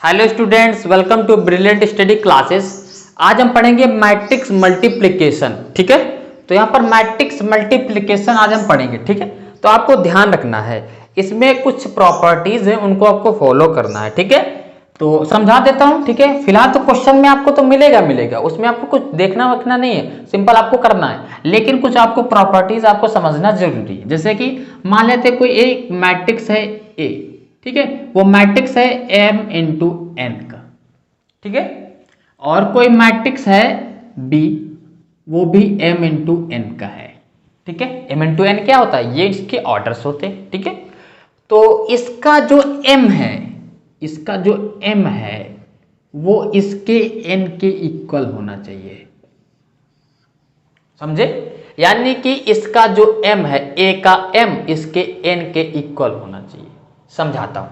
Hello students, welcome to brilliant study classes. आज हम पढ़ेंगे मैट्रिक्स मल्टीप्लिकेशन। ठीक है, तो यहाँ पर मैट्रिक्स मल्टीप्लिकेशन आज हम पढ़ेंगे। ठीक है, तो आपको ध्यान रखना है, इसमें कुछ प्रॉपर्टीज हैं, उनको आपको फॉलो करना है। ठीक है, तो समझा देता हूँ। ठीक है, फिलहाल तो क्वेश्चन में आपको तो मिलेगा, उसमें आपको कुछ देखना वखना नहीं है, सिंपल आपको करना है, लेकिन कुछ आपको प्रॉपर्टीज आपको समझना जरूरी है। जैसे कि मान लेते कोई एक मैट्रिक्स है ए, ठीक है, वो मैट्रिक्स है m इंटू एन का। ठीक है, और कोई मैट्रिक्स है b, वो भी m इंटू एन का है। ठीक है, m इंटू एन क्या होता है, ये इसके ऑर्डर्स होते हैं। ठीक है, तो इसका जो m है, इसका जो m है वो इसके n के इक्वल होना चाहिए। समझे, यानी कि इसका जो m है, a का m इसके n के इक्वल होना चाहिए। समझाता हूं,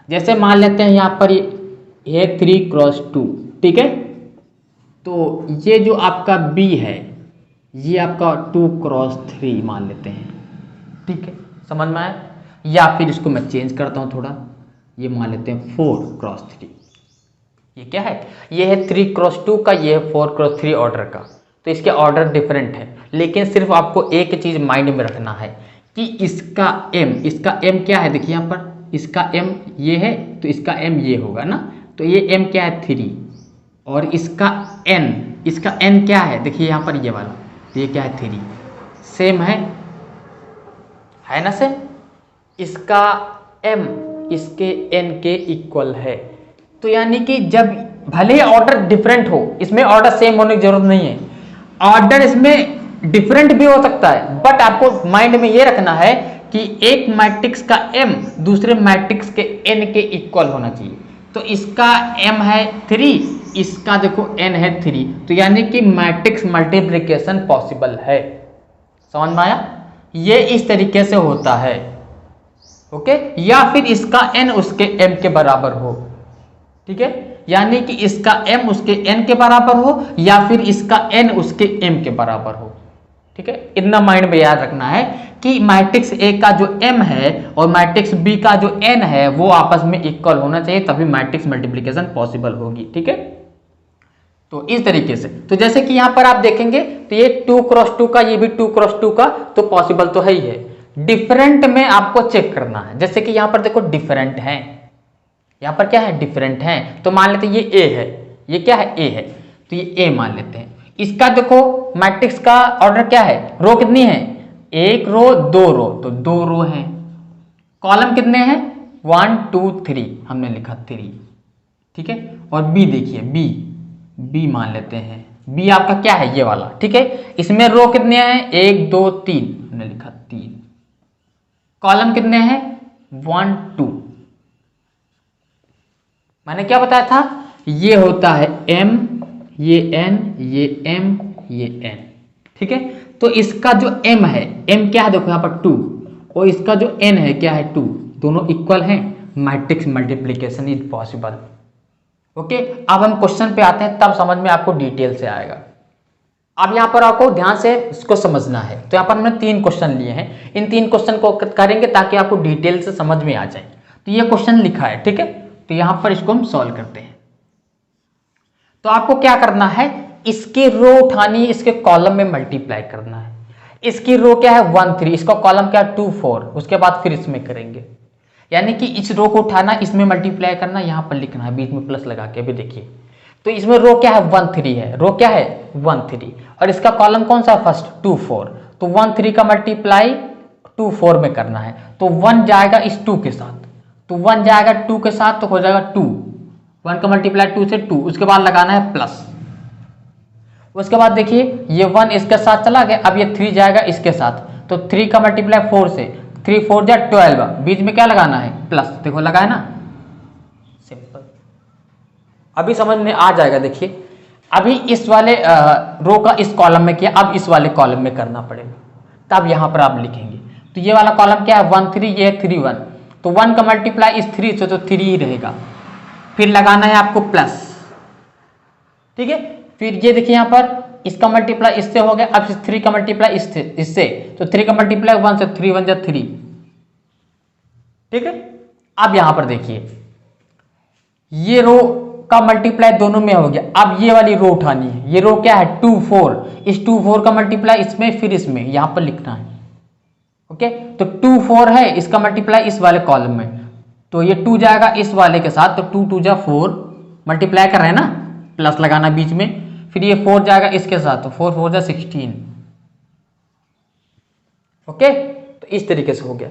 जैसे मान लेते हैं यहां पर ये 3x2। ठीक है, तो ये जो आपका b है ये आपका 2x3 मान लेते हैं। ठीक है, समझ में आया, या फिर इसको मैं चेंज करता हूं थोड़ा, ये मान लेते हैं 4x3। ये क्या है, ये है 3x2 का, ये है 4x3 ऑर्डर का। तो इसके ऑर्डर डिफरेंट है, लेकिन सिर्फ आपको एक चीज माइंड में रखना है कि इसका m क्या है। देखिए यहाँ पर इसका m ये है, तो इसका m ये होगा ना, तो ये m क्या है 3, और इसका n क्या है, देखिए यहाँ पर ये वाला, ये क्या है 3, सेम है ना सेम। इसका m इसके n के इक्वल है। तो यानी कि जब भले ऑर्डर डिफरेंट हो, इसमें ऑर्डर सेम होने की जरूरत नहीं है, ऑर्डर इसमें डिफरेंट भी हो सकता है, बट आपको माइंड में ये रखना है कि एक मैट्रिक्स का m दूसरे मैट्रिक्स के n के इक्वल होना चाहिए। तो इसका m है 3, इसका देखो n है 3, तो यानी कि मैट्रिक्स मल्टीप्लिकेशन पॉसिबल है। समझ में आया, ये इस तरीके से होता है। ओके, या फिर इसका n उसके m के बराबर हो। ठीक है, यानी कि इसका m उसके n के बराबर हो, या फिर इसका n उसके m के बराबर हो। ठीक है, इतना माइंड में याद रखना है कि मैट्रिक्स A का जो m है और मैट्रिक्स B का जो n है वो आपस में इक्वल होना चाहिए, तभी मैट्रिक्स मल्टीप्लिकेशन पॉसिबल होगी। ठीक है, तो इस तरीके से, तो जैसे कि यहां पर आप देखेंगे तो ये 2x2 का, ये भी 2x2 का, तो पॉसिबल तो है ही है। डिफरेंट में आपको चेक करना है, जैसे कि यहां पर देखो डिफरेंट है, यहां पर क्या है डिफरेंट है, तो मान लेते हैं ये A है, ये क्या है A है, तो ये A मान लेते हैं। इसका देखो मैट्रिक्स का ऑर्डर क्या है, रो कितनी है, 1 रो 2 रो, तो 2 रो है। कॉलम कितने हैं, 1 2 3, हमने लिखा 3। ठीक है, और B देखिए, B मान लेते हैं, B आपका क्या है ये वाला। ठीक है, इसमें रो कितने हैं, 1 2 3, हमने लिखा 3। कॉलम कितने हैं, 1 2। मैंने क्या बताया था, ये होता है m, ये n, ये m, ये n। ठीक है, तो इसका जो m है, m क्या है देखो यहाँ पर 2, और इसका जो n है क्या है 2, दोनों इक्वल हैं, matrix multiplication is possible. Okay, अब हम क्वेश्चन पे आते हैं, तब समझ में आपको डिटेल से आएगा। अब यहाँ पर आपको ध्यान से इसको समझना है। तो यहाँ पर हमने 3 क्वेश्चन लिए हैं, इन 3 क्वेश्चन को करेंगे ताकि आपको डिटेल से समझ में आ जाए। तो ये क्वेश्चन लिखा है, ठीक है, तो यहां पर इसको हम सॉल्व करते हैं। तो आपको क्या करना है, इसकी रो उठानी है, इसके कॉलम में मल्टीप्लाई करना है। इसकी रो क्या है 1 3, इसका कॉलम क्या है 2 4, उसके बाद फिर इसमें करेंगे, यानी कि इस रो को उठाना, इसमें मल्टीप्लाई करना, यहां पर लिखना है बीच में प्लस लगा के। अभी देखिए, तो इसमें रो क्या है 1 3 है, रो क्या है 1 3, और इसका कॉलम कौन सा फर्स्ट 2 4, तो 1 3 का मल्टीप्लाई 2 4 में करना है, तो 1 जाएगा इस 2 के साथ, तो 1 जाएगा 2 के साथ, तो हो जाएगा 2, 1 का मल्टीप्लाई 2 से 2, उसके बाद लगाना है प्लस। उसके बाद देखिए ये 1 इसके साथ चला गया, अब ये 3 जाएगा इसके साथ, तो 3 का मल्टीप्लाई 4 से, 3 4 जा 12, बीच में क्या लगाना है प्लस, देखो लगाए ना, सिंपल। अभी समझ में आ जाएगा। देखिए अभी इस वाले रो का इस कॉलम में किया, अब इस वाले कॉलम में करना पड़ेगा, तब यहां पर आप लिखेंगे। तो ये वाला कॉलम क्या है 1 3, ये है 3 1, तो 1 का मल्टीप्लाई इस 3 से, तो 3 ही रहेगा, फिर लगाना है आपको प्लस। ठीक है, फिर ये देखिए यहां पर इसका मल्टीप्लाई इससे हो गया, अब 3 का मल्टीप्लाई इससे, तो 3 का मल्टीप्लाई 1 से, 3 1 जा 3। ठीक है, अब यहां पर देखिए ये रो का मल्टीप्लाई दोनों में हो गया। अब ये वाली रो उठानी है। ये रो क्या है 2 4, इस 2 4 का मल्टीप्लाई इसमें फिर इसमें यहां पर लिखना है। ओके, तो 2 4 है, इसका मल्टीप्लाई इस वाले कॉलम में, तो ये 2 जाएगा इस वाले के साथ, तो 2 2 जा 4, मल्टीप्लाई कर रहे हैं ना, प्लस लगाना बीच में, फिर ये 4 जाएगा इसके साथ, तो 4 4 जा 16। ओके, तो इस तरीके से हो गया।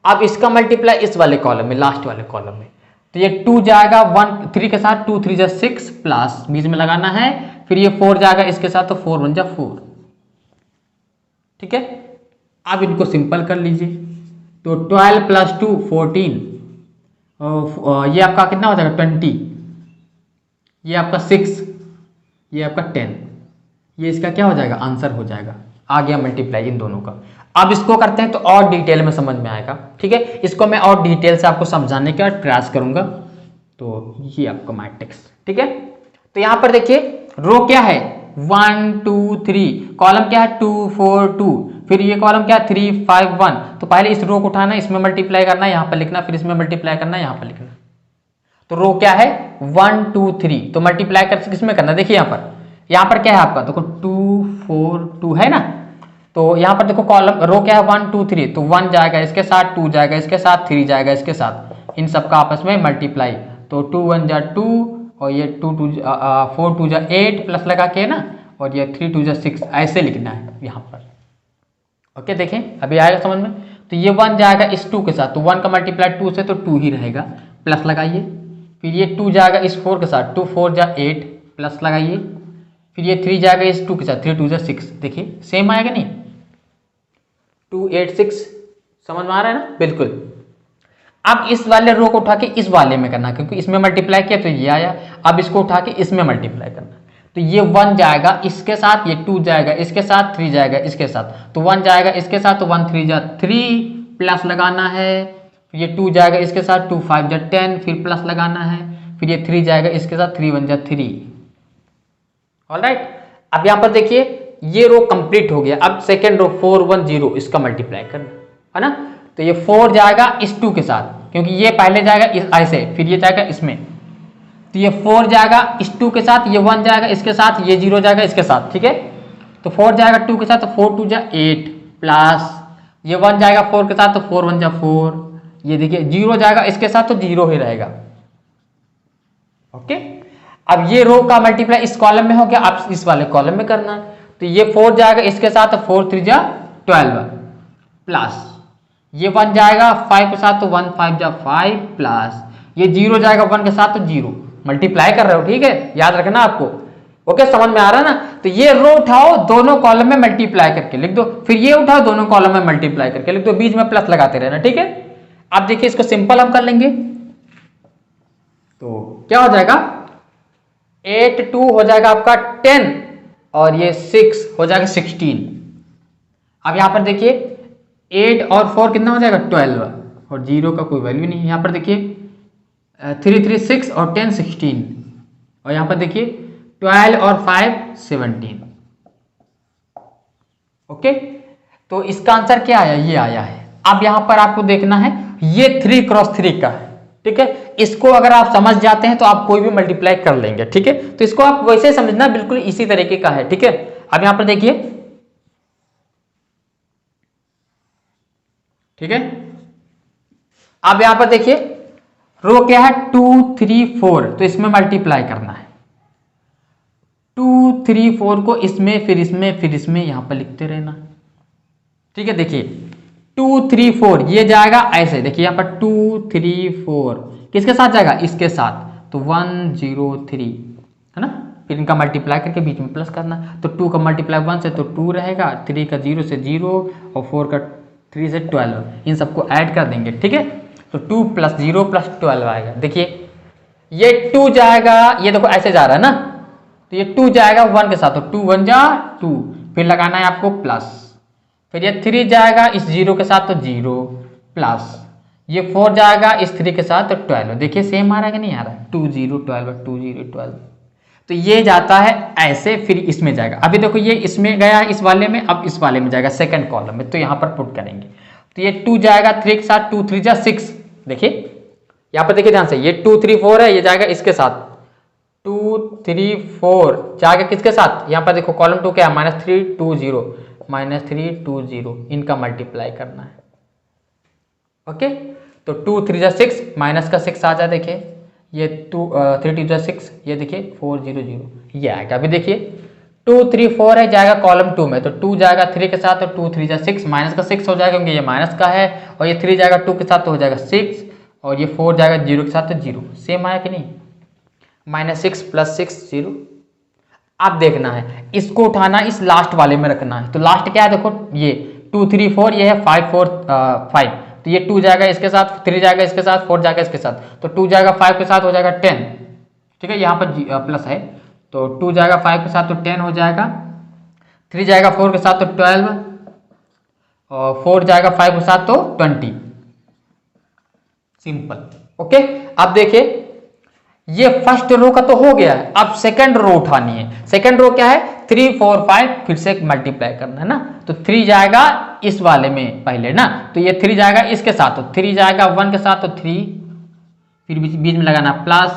अब इसका मल्टीप्लाई इस वाले कॉलम में, लास्ट वाले कॉलम में, तो ये 2 जाएगा 1 3 के साथ, 2 3 जा 6 प्लस बीच में लगाना है, फिर ये 4 जाएगा इसके साथ, तो 4 1 जा 4। ठीक है, अब इनको सिंपल कर लीजिए, तो 12 प्लस 2 14, ये आपका कितना हो जाएगा 20, ये आपका 6, ये आपका 10, ये इसका क्या हो जाएगा आंसर हो जाएगा। आ गया मल्टीप्लाई इन दोनों का। अब इसको करते हैं तो और डिटेल में समझ में आएगा। ठीक है, इसको मैं और डिटेल से आपको समझाने का प्रयास करूंगा। तो ये आपका मैट्रिक्स। ठीक है, तो यहां पर देखिए रो क्या है 1 2 3, कॉलम क्या है 2 4 2, फिर ये कॉलम क्या है 3 5 1। तो पहले इस रो को उठाना, इसमें मल्टीप्लाई करना, यहां पर लिखना, फिर इसमें मल्टीप्लाई करना, यहां पर लिखना। तो रो क्या है 1 2 3, तो मल्टीप्लाई कर किसमें करना, देखिए यहां पर क्या है आपका, देखो 2 4 2 है ना, तो यहां पर देखो कॉलम रो क्या है 1 2 3, तो 1 जाएगा इसके साथ, 2 जाएगा इसके साथ, 3 जाएगा इसके साथ, इन सबका आपस में मल्टीप्लाई, तो 2 1 जा 2, और ये 2 2 4 2 जा 8 प्लस लगा के ना, और ये 3 2 जा 6, ऐसे लिखना है यहाँ पर। ओके, देखें अभी आएगा समझ में। तो ये 1 जाएगा इस 2 के साथ, तो 1 का मल्टीप्लाई 2 से, तो 2 ही रहेगा, प्लस लगाइए, फिर ये 2 जाएगा इस 4 के साथ, 2 4 जा 8 प्लस लगाइए, फिर ये 3 जाएगा इस 2 के साथ, 3 2 जा 6, देखिए सेम आएगा नहीं, 2 8 6, समझ में आ रहा है ना, बिल्कुल। अब इस वाले रो को उठा के इस वाले में करना, क्योंकि इसमें मल्टीप्लाई किया तो ये आया, अब इसको उठा के इसमें मल्टीप्लाई करना, तो ये 1 जाएगा इसके साथ, ये 2 जाएगा इसके साथ, 3 जाएगा इसके साथ, तो 1 जाएगा इसके साथ, तो 1 3 जा 3 प्लस लगाना है, फिर ये 2 जाएगा इसके साथ, 2 5 जा 10, फिर प्लस लगाना है, फिर ये 3 जाएगा इसके साथ, 3 1 जा 3। ऑलराइट, अब यहां पर देखिए ये रो कंप्लीट हो गया। अब सेकेंड रो 4 1 0, इसका मल्टीप्लाई करना है ना, तो ये 4 जाएगा इस 2 के साथ, क्योंकि ये पहले जाएगा इस ऐसे, फिर ये जाएगा इसमें, तो ये 4 जाएगा इस 2 के साथ, ये 1 जाएगा इसके साथ, ये 0 जाएगा इसके साथ। ठीक है, तो 4 जाएगा 2 के साथ, तो 4 2 जा 8 प्लस ये 1 जाएगा 4 के साथ, तो 4 1 जा 4, ये देखिए 0 जाएगा इसके साथ, तो 0 ही रहेगा। ओके, अब ये रो का मल्टीप्लाई इस कॉलम में हो गया, अब इस वाले कॉलम में करना है, तो ये 4 जाएगा इसके साथ, तो 4 3 जा 12 प्लस ये 1 जाएगा 5 के साथ, तो 1 5 जा 5 प्लस ये 0 जाएगा 1 के साथ, तो 0, मल्टीप्लाई कर रहे हो। ठीक है, याद रखना आपको। ओके, समझ में आ रहा है ना। तो ये रो उठाओ, दोनों कॉलम में मल्टीप्लाई करके लिख दो, फिर ये उठाओ, दोनों कॉलम में मल्टीप्लाई करके लिख दो, बीच में प्लस लगाते रहना। ठीक है, अब देखिए इसको सिंपल हम कर लेंगे, तो क्या हो जाएगा 8 2 हो जाएगा आपका 10, और ये 6 हो जाएगा 16। अब यहां पर देखिए 8 और 4 कितना हो जाएगा 12, और 0 का कोई वैल्यू नहीं है। यहां पर देखिए 3 3 6 और 10 16, और यहां पर देखिए 12 और 5 17। ओके, तो इसका आंसर क्या आया, ये आया है। अब यहां पर आपको देखना है ये 3 क्रॉस 3 का है। ठीक है, इसको अगर आप समझ जाते हैं तो आप कोई भी मल्टीप्लाई कर लेंगे। ठीक है, तो इसको आप वैसे समझना, बिल्कुल इसी तरीके का है। ठीक है, अब यहां पर देखिए, ठीक है, अब यहां पर देखिए रो क्या है 2 3 4, तो इसमें मल्टीप्लाई करना है, 2 3 4 को इसमें, फिर इसमें, फिर इसमें, यहां पर लिखते रहना। ठीक है, देखिए 2 3 4 ये जाएगा ऐसे, देखिए यहां पर 2 3 4 किसके साथ जाएगा, इसके साथ, तो 1 0 3 है ना, फिर इनका मल्टीप्लाई करके बीच में प्लस करना। तो 2 का मल्टीप्लाई 1 से, तो 2 रहेगा, 3 का 0 से 0, और 4 का 3 से 12, इन सबको ऐड कर देंगे। ठीक है, तो 2 + 0 + 12 आएगा। देखिए ये 2 जाएगा, ये देखो ऐसे जा रहा है ना, तो ये 2 जाएगा 1 के साथ, तो 2 1 जा 2, फिर लगाना है आपको प्लस, फिर ये 3 जाएगा इस 0 के साथ, तो 0 प्लस ये 4 जाएगा इस 3 के साथ, तो 12। देखिए सेम आ रहा है कि नहीं आ रहा है, 2 0 12 2 0 12। तो ये जाता है ऐसे, फिर इसमें जाएगा। अभी देखो ये इसमें गया इस वाले में, अब इस वाले में जाएगा सेकंड कॉलम में, तो यहाँ पर पुट करेंगे, तो ये 2 जाएगा 3 के साथ, 2 3 जा 6, देखिए यहाँ पर देखिए ध्यान से, ये 2 3 4 है, ये जाएगा इसके साथ 2 3 4 जाएगा किसके साथ, यहाँ पर देखो कॉलम 2 क्या है -3 2 0 -3 2 0, इनका मल्टीप्लाई करना है। ओके, तो 2 3 जा 6 माइनस का 6 आ जाए, देखिए ये 3 2 जा 6, ये देखिए 4 0 0, ये आएगा। अभी देखिए 2 3 4 है, जाएगा कॉलम 2 में, तो 2 जाएगा 3 के साथ, तो 2 3 जा 6 माइनस का 6 हो जाएगा क्योंकि ये माइनस का है, और ये 3 जाएगा 2 के साथ तो हो जाएगा 6, और ये 4 जाएगा 0 के साथ तो 0। सेम आया कि नहीं, -6 + 6 0। अब देखना है इसको उठाना, इस लास्ट वाले में रखना है। तो लास्ट क्या है देखो, ये 2 3 4, ये है 5 4 5, तो ये 2 जाएगा इसके साथ, 3 जाएगा इसके साथ, 4 जाएगा इसके साथ, तो 2 जाएगा 5 के साथ हो जाएगा 10। ठीक है, यहाँ पर प्लस है, तो 2 जाएगा 5 के साथ तो 10 हो जाएगा, 3 जाएगा 4 के साथ तो 12, और 4 जाएगा 5 के साथ तो 20। सिंपल। ओके, अब देखिए ये फर्स्ट रो का तो हो गया है, अब सेकंड रो उठानी है। सेकंड रो क्या है, 3 4 5, फिर से मल्टीप्लाई करना है ना, तो 3 जाएगा इस वाले में पहले ना, तो ये 3 जाएगा इसके साथ, तो 3 जाएगा 1 के साथ तो 3, फिर बीच में लगाना प्लस,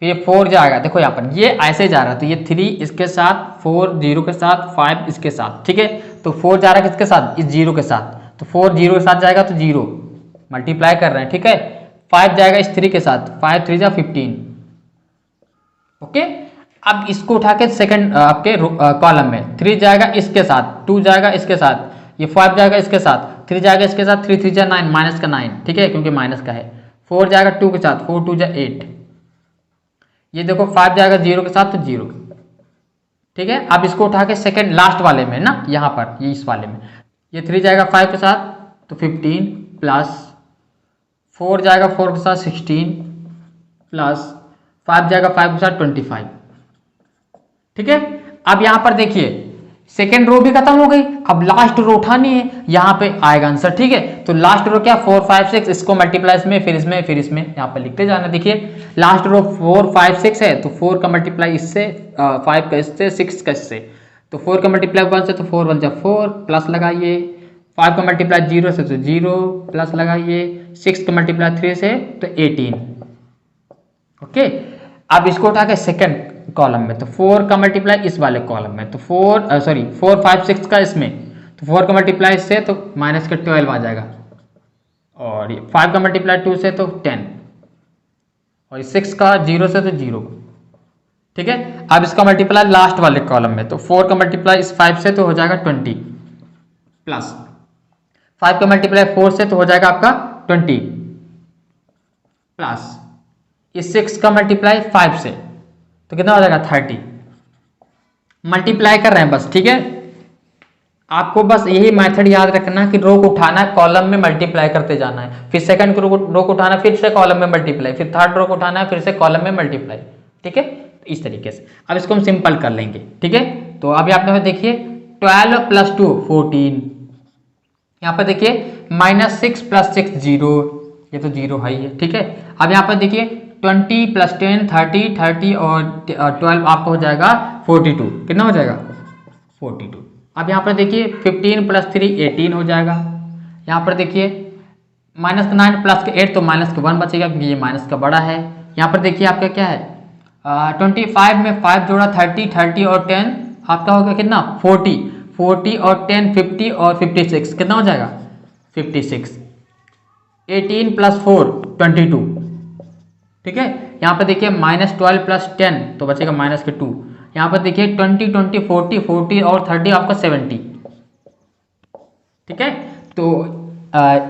फिर ये 4 जाएगा, देखो यहाँ पर ये ऐसे जा रहा है, तो ये 3 इसके साथ, 4 0 के साथ, 5 इसके साथ। ठीक है, तो 4 जा रहा है किसके साथ, इस 0 के साथ, तो 4 0 के साथ जाएगा तो 0, मल्टीप्लाई कर रहे हैं। ठीक है, 5 जाएगा इस 3 के साथ, 5 3 जा 15। ओके, अब इसको उठा के सेकंड आपके कॉलम में, 3 जाएगा इसके साथ, 2 जाएगा इसके साथ, ये 5 जाएगा इसके साथ, 3 जाएगा इसके साथ, 3 3 जा 9 माइनस का 9। ठीक है, क्योंकि माइनस का है, 4 जाएगा 2 के साथ, 4 2 जा 8, ये देखो 5 जाएगा 0 के साथ तो 0। ठीक है, अब इसको उठा के सेकंड लास्ट वाले में ना, यहाँ पर ये इस वाले में, ये 3 जाएगा 5 के साथ तो 15 प्लस 4 जाएगा 4 के साथ 16 प्लस 5 जाएगा 5 के साथ 25। ठीक है, अब यहां पर देखिए सेकेंड रो भी खत्म हो गई, अब लास्ट रो उठानी है, यहां पे आएगा आंसर। ठीक है, तो लास्ट रो क्या 4 5 6, इसको मल्टीप्लाई इसमें, फिर इसमें, फिर इसमें, यहां पर लिखते जाना। देखिए लास्ट रो 4 5 6 है, तो 4 का मल्टीप्लाई इससे, 5 का इससे, 6 का इससे, तो 4 का मल्टीप्लाई 1 से, तो 4 1 जा 4, प्लस लगाइए, 5 का मल्टीप्लाई 0 से तो 0, प्लस लगाइए, 6 का मल्टीप्लाई 3 से तो 18। ओके, अब इसको उठा के सेकंड कॉलम में, तो 4 का मल्टीप्लाई इस वाले कॉलम में, तो 4 5 6 का इसमें, तो 4 का मल्टीप्लाई इससे तो माइनस के 12 आ जाएगा, और 5 का मल्टीप्लाई 2 से तो 10, और 6 का 0 से तो 0। ठीक है, अब इसका मल्टीप्लाई लास्ट वाले कॉलम में, तो 4 का मल्टीप्लाई इस 5 से तो हो जाएगा 20, प्लस 5 का मल्टीप्लाई 4 से तो हो जाएगा आपका 20, प्लस इस 6 का मल्टीप्लाई 5 से तो कितना हो जाएगा 30। मल्टीप्लाई कर रहे हैं बस। ठीक है, आपको बस यही मेथड याद रखना कि रो को उठाना है, कॉलम में मल्टीप्लाई करते जाना है, फिर सेकंड रो को उठाना है, फिर से कॉलम में मल्टीप्लाई, फिर थर्ड रो को उठाना है, फिर से कॉलम में मल्टीप्लाई। ठीक है, इस तरीके से अब इसको हम सिंपल कर लेंगे। ठीक है, तो अभी आप देखिए 12 + 2 14, यहाँ पर देखिए -6 + 6 0, ये तो 0 है ही है। ठीक है, अब यहाँ पर देखिए 20 + 10 30 30 और 12 आपका हो जाएगा 42। कितना हो जाएगा 42। अब यहाँ पर देखिए 15 + 3 18 हो जाएगा। यहाँ पर देखिए -9 + 8 तो -1 बचेगा क्योंकि ये माइनस का बड़ा है। यहाँ पर देखिए आपका क्या है 25 में 5 जोड़ा 30 30 और 10 आपका होगा कितना 40 40 और 10 50 और 56 कितना हो जाएगा 56। 18 + 4 22। ठीक है, यहाँ पर देखिए -12 + 10 तो बचेगा -2। यहाँ पर देखिए 20 20 40 40 और 30 आपका 70। ठीक है, तो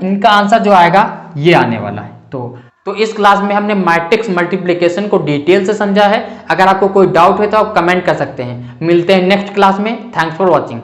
इनका आंसर जो आएगा ये आने वाला है। तो इस क्लास में हमने मैट्रिक्स मल्टीप्लिकेशन को डिटेल से समझा है। अगर आपको कोई डाउट है तो आप कमेंट कर सकते हैं। मिलते हैं नेक्स्ट क्लास में। Thanks for watching.